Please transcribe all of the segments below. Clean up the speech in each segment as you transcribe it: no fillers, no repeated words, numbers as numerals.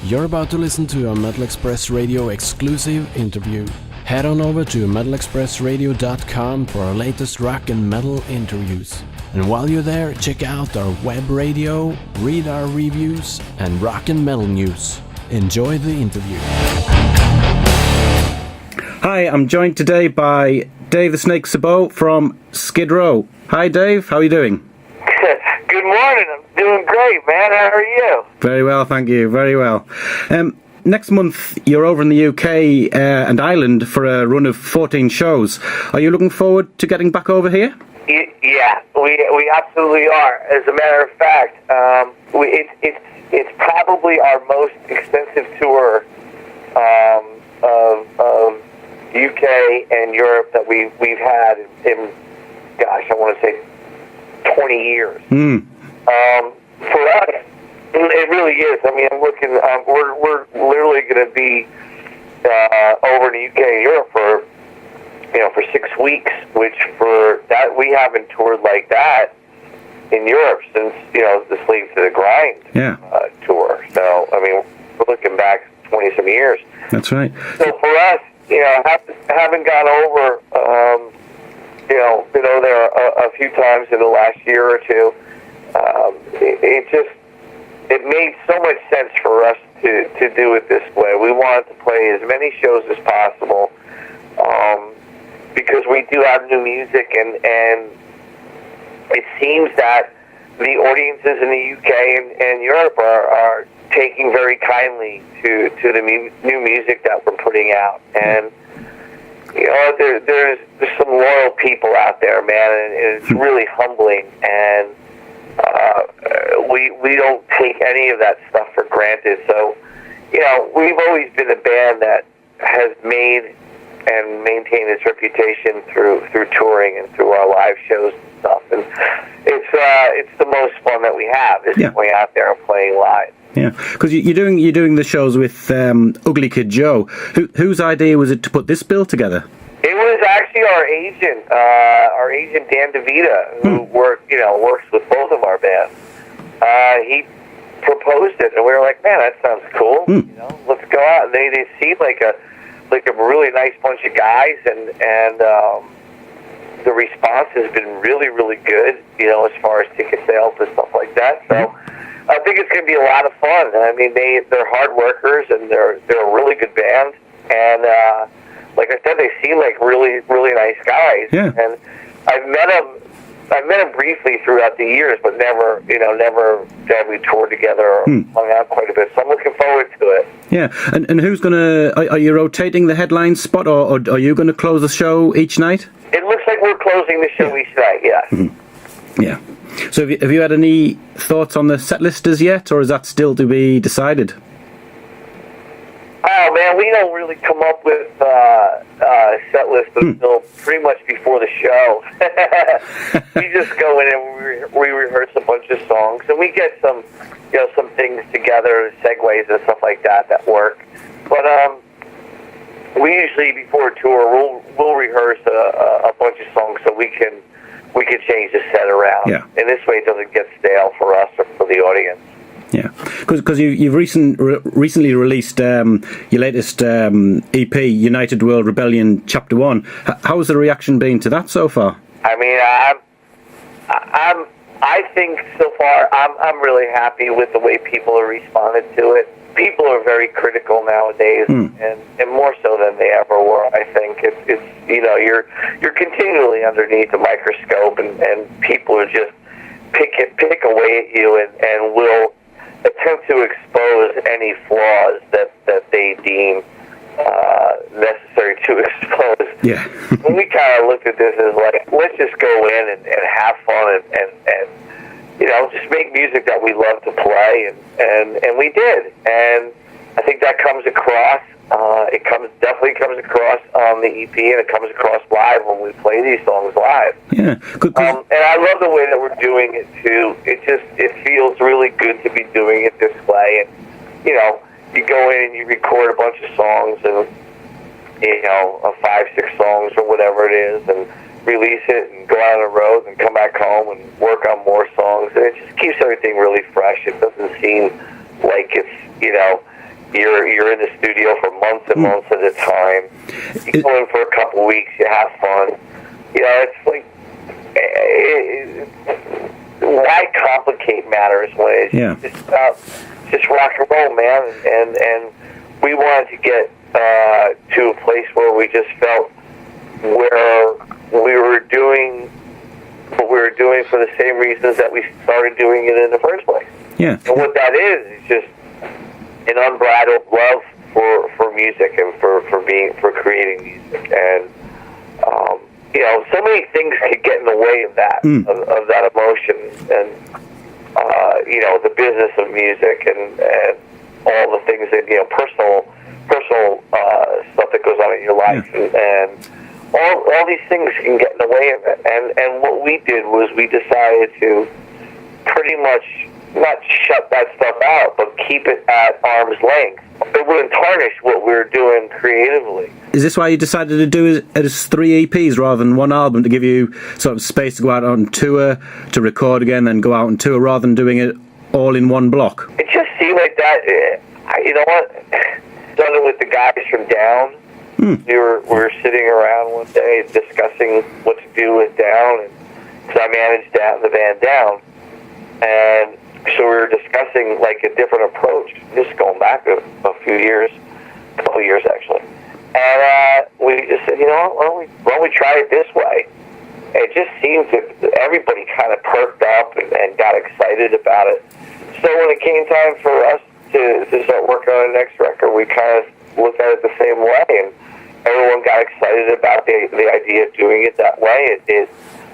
You're about to listen to a Metal Express Radio exclusive interview. Head on over to metalexpressradio.com for our latest rock and metal interviews. And while you're there, check out our web radio, read our reviews, and rock and metal news. Enjoy the interview. Hi, I'm joined today by Dave the Snake Sabo from Skid Row. Hi Dave, how are you doing? Good morning, I'm doing great, man. How are you? Very well, thank you, very well. Next month, you're over in the UK and Ireland for a run of 14 shows. Are you looking forward to getting back over here? Yeah, we absolutely are. As a matter of fact, it's probably our most expensive tour of UK and Europe that we've had in gosh, I want to say 20 years. For us, it really is. I mean, I'm looking. We're literally going to be over in the UK and Europe for 6 weeks, which for that we haven't toured like that in Europe since the Slave to the Grind tour. So I mean, we're looking back 20 some years. That's right. So for us, having gone over, been over there a few times in the last year or two, it made so much sense for us to do it this way. We wanted to play as many shows as possible, because we do have new music, and it seems that the audiences in the UK and Europe are taking very kindly to the new music that we're putting out. And there's some loyal people out there, man, and it's really humbling. And we don't take any of that stuff for granted. So, we've always been a band that has made and maintained its reputation through touring and through our live shows and stuff. And it's the most fun that we have is going out there and playing live. Yeah, because you're doing the shows with Ugly Kid Joe. Whose idea was it to put this bill together? It was actually our agent Dan DeVita, who works with both of our bands. He proposed it, and we were like, "Man, that sounds cool. Let's go out." And they seemed like a really nice bunch of guys, and the response has been really, really good. As far as ticket sales and stuff like that. So. I think it's going to be a lot of fun. I mean, they're hard workers, and they're a really good band. And like I said, they seem like really, really nice guys. Yeah. And I've met them briefly throughout the years, but never have we toured together or hung out quite a bit. So I'm looking forward to it. Yeah. And who's gonna? Are you rotating the headline spot, or are you going to close the show each night? It looks like we're closing the show each night. Yes. Mm-hmm. Yeah. So have you had any thoughts on the set list as yet, or is that still to be decided? Oh man, we don't really come up with set list until pretty much before the show. We just go in and we rehearse a bunch of songs, and we get some things together, segues and stuff like that work. But we usually before a tour we'll rehearse a bunch of songs so we can change the set around. Yeah. And this way it doesn't get stale for us or for the audience. Yeah, because you've recently released your latest EP, United World Rebellion Chapter 1. How's the reaction been to that so far? I mean, I think so far I'm really happy with the way people have responded to it. People are very critical nowadays, and more so than they ever were. I think it's you're continually underneath the microscope, and people are just pick away at you and will attempt to expose any flaws that they deem necessary to expose. Yeah. And we kind of looked at this as like, let's just go in and have fun and just make music that we love to play, and we did. And I think that comes across. It definitely comes across on the EP, and it comes across live when we play these songs live. Yeah. Good. And I love the way that we're doing it too. It feels really good to be doing it this way. And you go in and you record a bunch of songs, and 5-6 songs or whatever it is, and release it and go out on the road and come back home and work on more songs. And it just keeps everything really fresh. It doesn't seem like it's You're in the studio for months and months at a time. You go in for a couple of weeks. You have fun. It's like, why complicate matters when it's just about just rock and roll, man? And we wanted to get to a place where we just felt where we were doing what we were doing for the same reasons that we started doing it in the first place. Yeah. And what that is just an unbridled love for music and for creating music. And so many things could get in the way of that of that emotion and the business of music and all the things that personal stuff that goes on in your life and all these things can get in the way of it. And what we did was we decided to pretty much not shut that stuff out, but keep it at arm's length. It wouldn't tarnish what we were doing creatively. Is this why you decided to do it as 3 EPs rather than one album, to give you sort of space to go out on tour, to record again, then go out on tour, rather than doing it all in one block? It just seemed like that. You know what? Done it with the guys from Down. We were sitting around one day discussing what to do with Down, and because I managed the band Down, and so we were discussing like a different approach, just going back a couple years actually. And we just said, why don't we try it this way? It just seemed that everybody kind of perked up and got excited about it. So when it came time for us to start working on the next record, we kind of looked at it the same way, and everyone got excited about the idea of doing it that way. It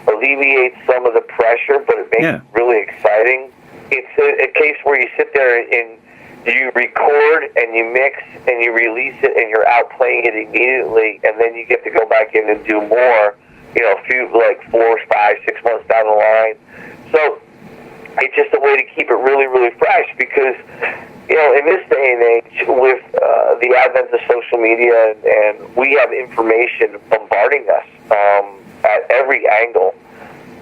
alleviates some of the pressure, but it makes it really exciting. It's a case where you sit there and you record and you mix and you release it and you're out playing it immediately, and then you get to go back in and do more, a few, like 4, 5, 6 months down the line. So it's just a way to keep it really, really fresh because, in this day and age, with the advent of social media, and we have information bombarding us at every angle,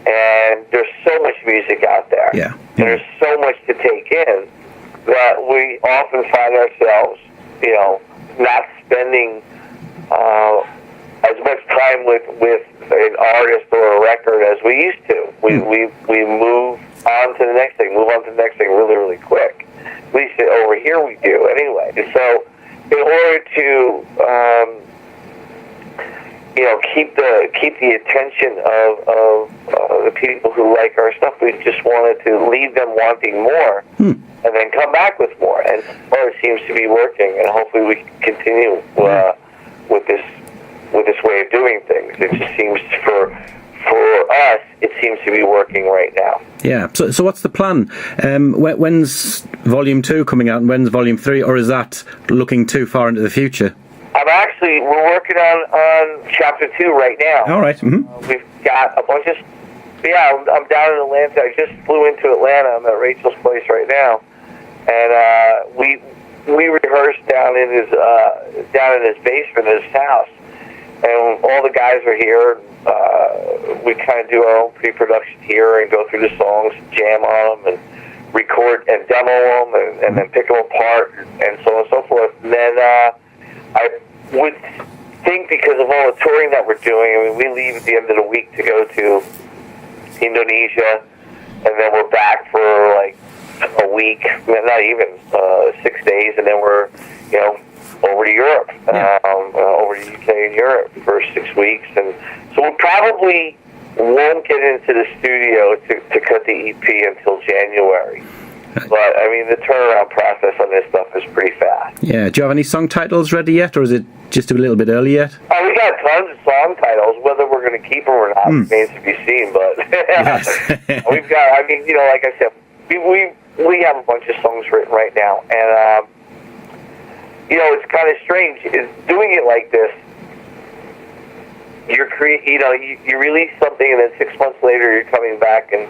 and there's so much music out there, and there's so much to take in, that we often find ourselves, not spending as much time with an artist or a record as we used to. We move on to the next thing, really, really quick. At least over here we do anyway. And so in order to keep the attention of the people who like our stuff, we just wanted to leave them wanting more and then come back with more. And so far it seems to be working, and hopefully we can continue with this way of doing things. It just seems for us, it seems to be working right now. Yeah. So what's the plan? When's Volume 2 coming out, and when's Volume 3, or is that looking too far into the future? We're working on Chapter 2 right now. All right. We've got a bunch of... I'm down in Atlanta. I just flew into Atlanta. I'm at Rachel's place right now. And we rehearsed down in his basement in his house. And all the guys are here. We kind of do our own pre-production here and go through the songs, jam on them, and record and demo them, and then pick them apart, and so on and so forth. And then I would think, because of all the touring that we're doing, we leave at the end of the week to go to Indonesia, and then we're back for like a week, not even 6 days, and then we're over to Europe, over to UK and Europe for 6 weeks. And so we probably won't get into the studio to cut the EP until January. But, the turnaround process on this stuff is pretty fast. Yeah. Do you have any song titles ready yet, or is it just a little bit early yet? We got tons of song titles. Whether we're going to keep them or not remains to be seen. But we've got, like I said, we have a bunch of songs written right now. And, it's kind of strange. Doing it like this, you release something, and then 6 months later you're coming back and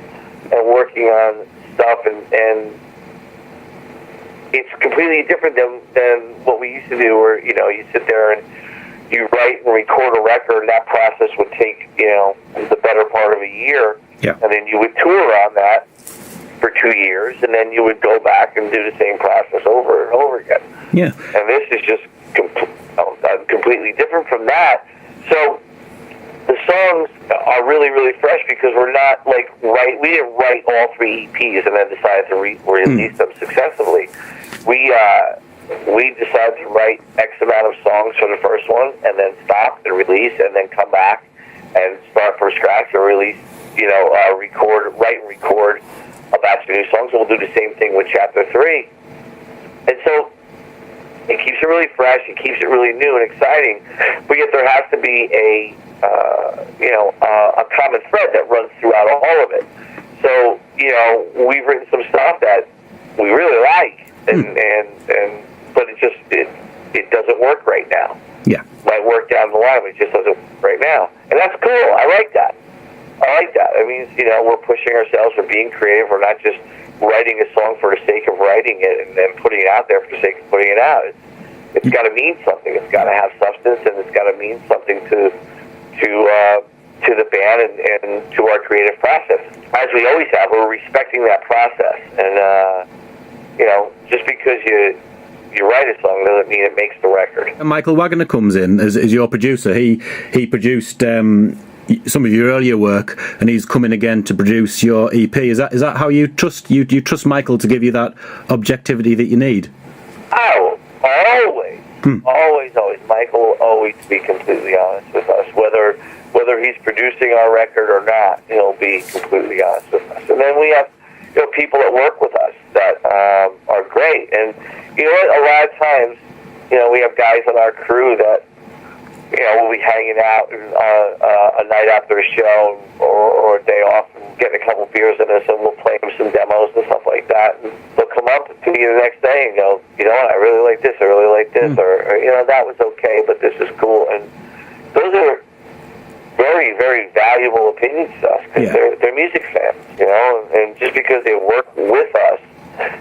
working on stuff, and it's completely different than what we used to do, where you sit there and you write and record a record, and that process would take the better part of a year, and then you would tour on that for 2 years, and then you would go back and do the same process over and over again. Yeah. And this is just completely different from that. So the songs are really, really fresh because we're not we didn't write all 3 EPs and then decided to release them successively. We decided to write X amount of songs for the first one and then stop and release and then come back and start from scratch and release, write and record a batch of new songs. We'll do the same thing with Chapter 3. And so it keeps it really fresh, it keeps it really new and exciting, but yet there has to be a common thread that runs throughout all of it. So, we've written some stuff that we really like, but it doesn't work right now. Yeah. Might work down the line, but it just doesn't work right now. And that's cool. I like that. It means, we're pushing ourselves, we're being creative, we're not just writing a song for the sake of writing it and then putting it out there for the sake of putting it out. It's got to mean something. It's got to have substance, and it's got to mean something to the band and to our creative process. As we always have, we're respecting that process. And, just because you write a song doesn't mean it makes the record. And Michael Wagener comes in as your producer. He produced some of your earlier work, and he's coming again to produce your EP. Is that how you trust trust Michael to give you that objectivity that you need? Oh, always. Always. Michael will always be completely honest with us. Whether he's producing our record or not, he'll be completely honest with us. And then we have people that work with us that are great. And a lot of times, we have guys on our crew that we'll be hanging out a night after a show or a day off and getting a couple beers in us, and we'll play them some demos and stuff like that. And they'll come up to you the next day and go, what, I really like this, or that was okay, but this is cool. And those are very, very valuable opinions to us because they're music fans, and just because they work with us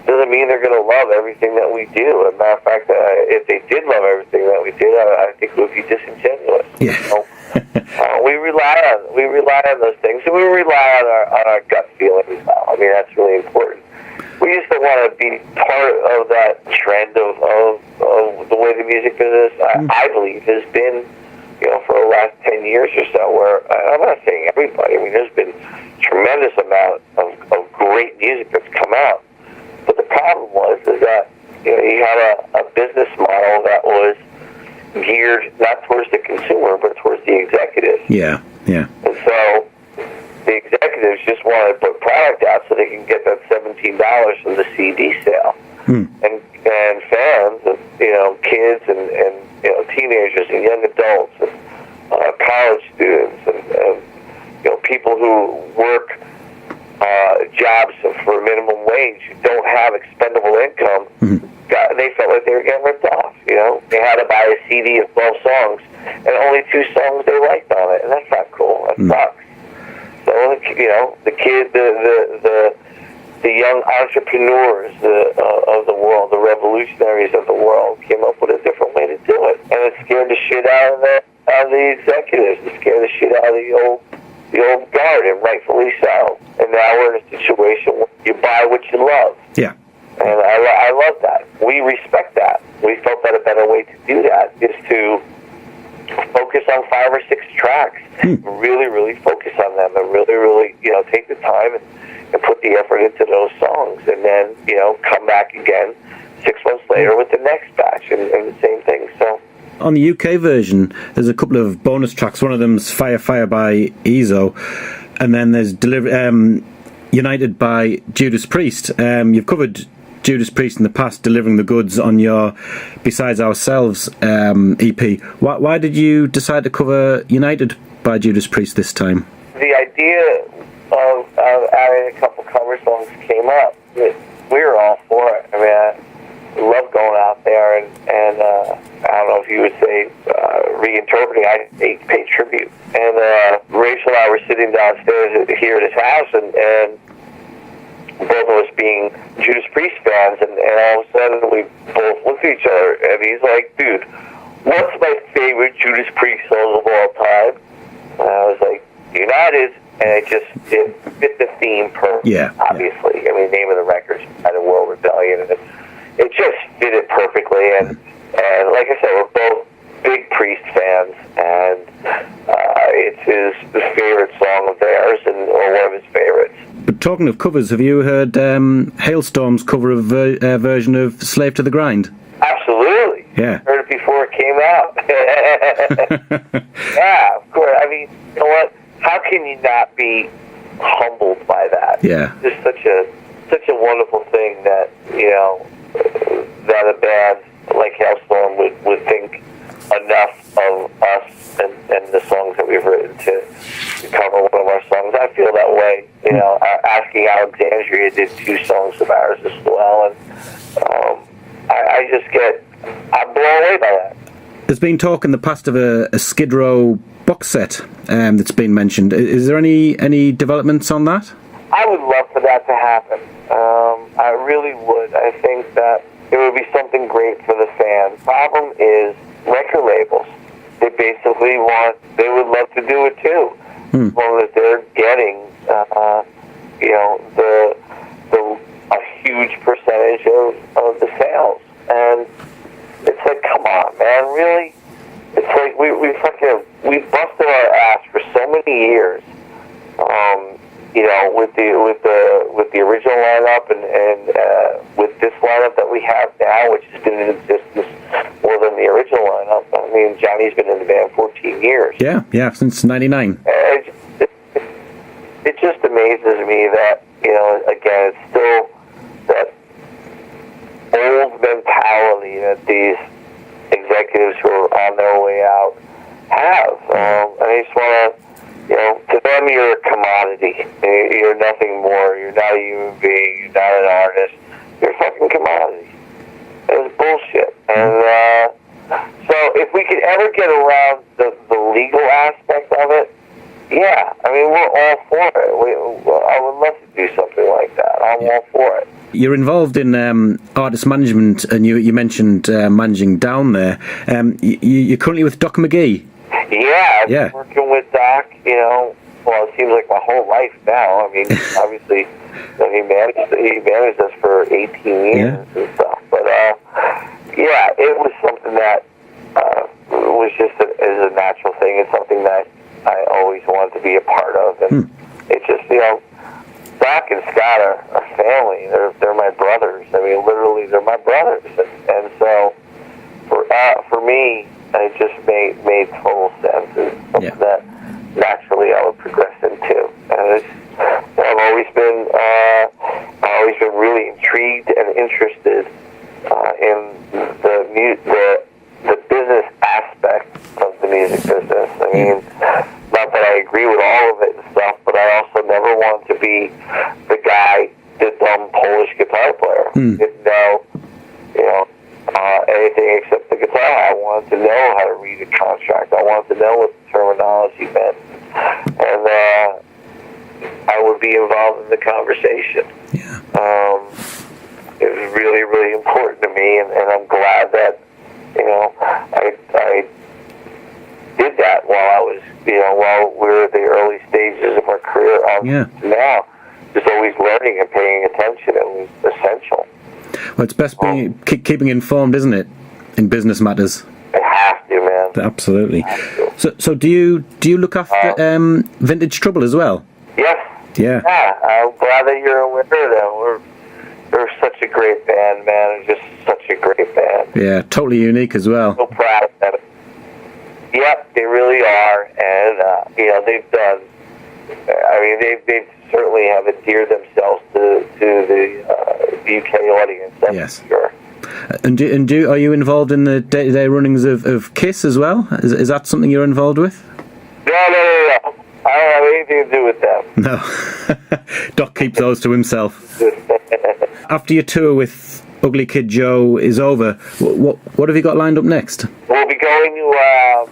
doesn't mean they're going to love everything that we do. As a matter of fact, if they did love everything that we did, I think it would be disingenuous. Yeah. We rely on those things, and we rely on our gut feelings now. I mean, that's really important. We just don't want to be part of that trend of the way the music business, I believe, has been, for the last 10 years or so, where, I'm not saying everybody, there's been tremendous amount of great music that's come out. But the problem is that you had a business model that was geared not towards the consumer, but towards the executive. Yeah. And so the executives just want to put product out so they can get that $17 from the CD sale. And fans, and, kids, and teenagers and young adults, and college students, and people who work jobs for minimum wage who don't have expendable income, they felt like they were getting ripped off. They had to buy a CD of 12 songs, and only 2 songs they liked on it, and that's not cool. That sucks. So the kids, the young entrepreneurs of the world, the revolutionaries of the world, came up with a different way to do it, and it scared the shit out of the executives. It scared the shit out of the old guard, and rightfully so. And now we're in a situation where you buy what you love. Yeah. And I love that. We respect that. We felt that a better way to do that is to focus on 5 or 6 tracks. Really, really focus on them, and really, really, take the time and put the effort into those songs, and then, come back again 6 months later with the next batch, and the same thing. So. On the UK version, there's a couple of bonus tracks. One of them's Fire Fire by EZO, and then there's United by Judas Priest. You've covered Judas Priest in the past, delivering the goods on your Besides Ourselves EP. Why did you decide to cover United by Judas Priest this time? The idea of adding a couple cover songs came up. We were all for it. I love going out there and I don't know if you would say reinterpreting. I pay tribute. And Rachel and I were sitting downstairs here at his house, and both of us being Judas Priest fans, and all of a sudden we both looked at each other, and he's like, "Dude, what's my favorite Judas Priest song of all time?" And I was like, "United." And it fit the theme perfectly. Obviously. I mean, the name of the record's United World Rebellion, and it just fit it perfectly. Absolutely, and like I said, we're both big Priest fans, and it's his favorite song of theirs, or one of his favorites. But talking of covers, have you heard Hailstorm's cover of version of "Slave to the Grind"? Absolutely. Yeah. Heard it before it came out. Yeah, of course. I mean, you know what? How can you not be humbled by that? Yeah. It's just such a wonderful thing that, you know, that a band like Hailstorm would think enough of us and the songs that we've written to cover one of our songs. I feel that way. You know, Asking Alexandria did 2 songs of ours as well, and I'm blown away by that. There's been talk in the past of a Skid Row box set that's been mentioned. Is there any developments on that? I would love for that to happen. I really would. I think that it would be something great for the fans. Problem is record labels. They would love to do it too. As long as they're getting, you know, a huge percentage of the sales. And it's like, come on, man, really? It's like we busted our ass for so many years, you know, with the original lineup and with this lineup that we have now, which has been in existence more than the original lineup. I mean, Johnny's been in the band 14 years. Yeah, since '99. It just amazes me that, you know, again, it's still that old mentality that these executives who are on their way out have. And I just want to, you know, to them you're a commodity. You're nothing more. You're not a human being. You're not an artist. You're a fucking commodity. It's bullshit. And so if we could ever get around the legal aspect of it, yeah, I mean, we're all for it. I would love to do something like that. I'm all for it. You're involved in artist management, and you mentioned managing down there. You're currently with Doc McGee. Yeah, I've been working with Doc, you know, well, it seems like my whole life now. I mean, obviously, you know, he managed us for 18 years and stuff. But, yeah, it was something that was just is a natural thing. It's something that I always wanted to be a part of. And it's just, you know, Doc and Scott are family. They're my brothers. I mean, literally, they're my brothers. And so, for me, it just made total sense. It's something that naturally I would progress into. And I've always been really intrigued and interested in the business aspect of the music business. I mean, not that I agree with all of it and stuff, but I also never wanted to be the guy, the dumb Polish guitar player. Didn't know, you know, anything except the guitar. I wanted to know how to read a contract. I wanted to know what the terminology meant. And I would be involved in the conversation. Yeah. It was really, really important to me, and I'm glad that, you know, I did that while we were at the early stages of our career. Now, just always learning and paying attention. It was essential. Well, it's best being keeping informed, isn't it, in business matters? It has to, man. Absolutely. So do you look after Vintage Trouble as well? Yes. Yeah. I'm glad that you're aware of them. They're such a great band, man. They're just such a great band. Yeah, totally unique as well. So proud of them. Yep, they really are, and you know, they've done. I mean, they've certainly have endeared themselves to the UK audience. That's for sure. And are you involved in the day-to-day runnings of KISS as well? Is that something you're involved with? No. I don't have anything to do with them. No. Doc keeps those to himself. After your tour with Ugly Kid Joe is over, what have you got lined up next? We'll be going to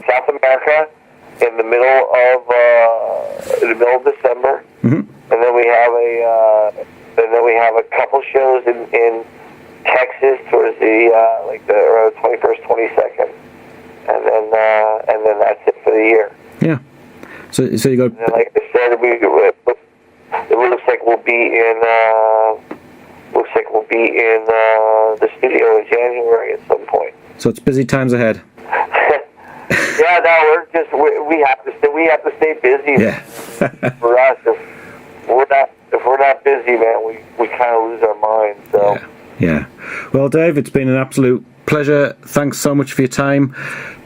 South America in the middle of December, and then we have a couple shows in Texas towards the around 21st, 22nd, and then that's it for the year. Yeah. So you go. And like I said, it looks like we'll be in looks like we'll be in the studio in January at some point. So it's busy times ahead. Yeah, no, we have to stay busy. Yeah. For us, if we're not busy, man, we kind of lose our minds. So. Yeah. Well, Dave, it's been an absolute pleasure. Thanks so much for your time.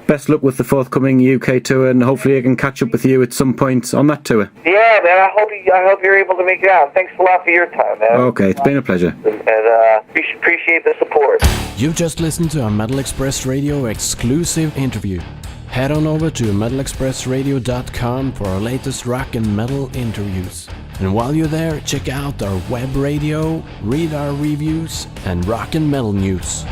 Best luck with the forthcoming UK tour, and hopefully I can catch up with you at some point on that tour. Yeah, man. I hope you're able to make it out. Thanks a lot for your time, man. Okay, it's been a pleasure. And we appreciate the support. You just listened to a Metal Express Radio exclusive interview. Head on over to metalexpressradio.com for our latest rock and metal interviews. And while you're there, check out our web radio, read our reviews, and rock and metal news.